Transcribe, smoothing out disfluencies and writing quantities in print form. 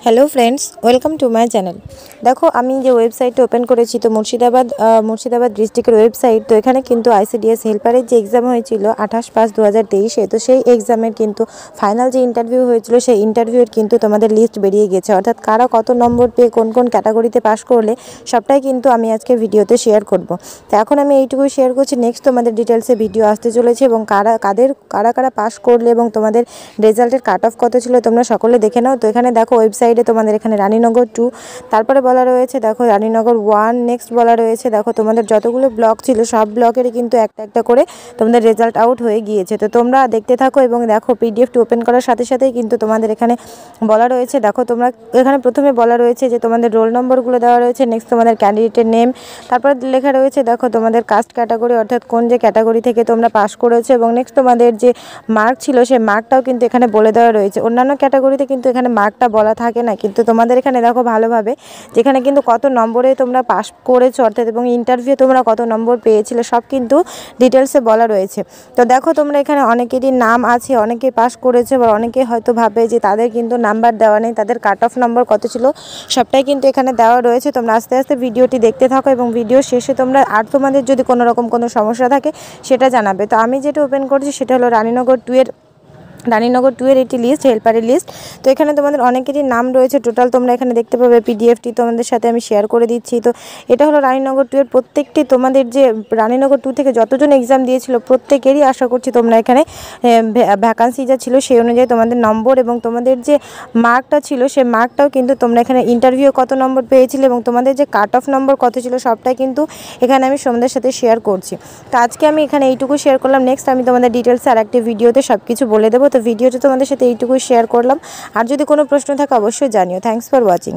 Hello friends, welcome to my channel. দেখো, আমি যে ওয়েবসাইটটা ওপেন করেছি, তো মুর্শিদাবাদ ডিস্ট্রিক্টের ওয়েবসাইট। তো এখানে কিন্তু আইসিডিএস হেল্পারের যে এক্সাম হয়েছিল 28/5/2023, তো সেই এক্সামের কিন্তু ফাইনাল যে ইন্টারভিউ হয়েছিল, সেই ইন্টারভিউয়ের কিন্তু তোমাদের লিস্ট বেরিয়ে গেছে। অর্থাৎ কারা কত নম্বর পেয়ে কোন কোন ক্যাটাগরিতে পাস করলে, সবটাই কিন্তু আমি আজকে ভিডিওতে শেয়ার করব। তো এখন আমি এইটুকুই শেয়ার করছি। নেক্সট তোমাদের ডিটেলসে ভিডিও আসতে চলেছে, এবং কারা কারা পাস করলে এবং তোমাদের রেজাল্টের কাট অফ কত ছিল তোমরা সকলে দেখে নাও। তো এখানে দেখো ওয়েবসাইটে তোমাদের এখানে রানীনগর 2, তারপরে বলা রয়েছে দেখো রানীনগর 1, নেক্সট বলা রয়েছে দেখো তোমাদের যতগুলো ব্লক ছিল সব ব্লকেরই কিন্তু একটা একটা করে তোমাদের রেজাল্ট আউট হয়ে গিয়েছে। তো তোমরা দেখতে থাকো এবং দেখো পিডিএফটি ওপেন করার সাথে সাথেই কিন্তু তোমাদের এখানে বলা রয়েছে, দেখো তোমরা এখানে প্রথমে বলা রয়েছে যে তোমাদের রোল নম্বরগুলো দেওয়া রয়েছে, নেক্সট তোমাদের ক্যান্ডিডেটের নেম, তারপরে লেখা রয়েছে দেখো তোমাদের কাস্ট ক্যাটাগরি, অর্থাৎ কোন যে ক্যাটাগরি থেকে তোমরা পাস করেছো, এবং নেক্সট তোমাদের যে মার্ক ছিল সেই মার্কটাও কিন্তু এখানে বলে দেওয়া রয়েছে। অন্যান্য ক্যাটাগরিতে কিন্তু এখানে মার্কটা বলা থাকে না, কিন্তু তোমাদের এখানে দেখো ভালোভাবে যেখানে কিন্তু কত নম্বরে তোমরা পাস করেছো, অর্থাৎ এবং ইন্টারভিউ তোমরা কত নম্বর পেয়েছিলে সব কিন্তু ডিটেলসে বলা রয়েছে। তো দেখো তোমরা এখানে অনেকেরই নাম আছে, অনেকে পাস করেছে, বা অনেকে হয়তো ভাবে যে তাদের কিন্তু নাম্বার দেওয়া নেই, তাদের কাট অফ নম্বর কত ছিল সবটাই কিন্তু এখানে দেওয়া রয়েছে। তোমরা আস্তে আস্তে ভিডিওটি দেখতে থাকো, এবং ভিডিও শেষে তোমরা আর তোমাদের যদি কোনো রকম কোনো সমস্যা থাকে সেটা জানাবে। তো আমি যেটা ওপেন করছি সেটা হলো রানীনগর 2 এর একটি লিস্ট, হেল্পারের লিস্ট। তো এখানে তোমাদের অনেকেরই নাম রয়েছে, টোটাল তোমরা এখানে দেখতে পাবে। পিডিএফটি তোমাদের সাথে আমি শেয়ার করে দিচ্ছি। তো এটা হলো রানীনগর 2 এর প্রত্যেকটি তোমাদের যে রানীনগর 2 থেকে যতজন এক্সাম দিয়েছিল প্রত্যেকেরই আশা করছি তোমরা এখানে ভ্যাকান্সি যা ছিল সেই অনুযায়ী তোমাদের নম্বর এবং তোমাদের যে মার্কটা ছিল সেই মার্কটাও কিন্তু তোমরা এখানে ইন্টারভিউ কত নম্বর পেয়েছিলে এবং তোমাদের যে কাট অফ নম্বর কত ছিল সবটাই কিন্তু এখানে আমি তোমাদের সাথে শেয়ার করছি। তো আজকে আমি এখানে এইটুকু শেয়ার করলাম। নেক্সট আমি তোমাদের ডিটেলসে আর একটি ভিডিওতে সব কিছু বলে দেবো। তো ভিডিওটা তোমাদের সাথে এইটুকুই শেয়ার করলাম। আর যদি কোনো প্রশ্ন থাকে অবশ্যই জানিও। Thanks for watching.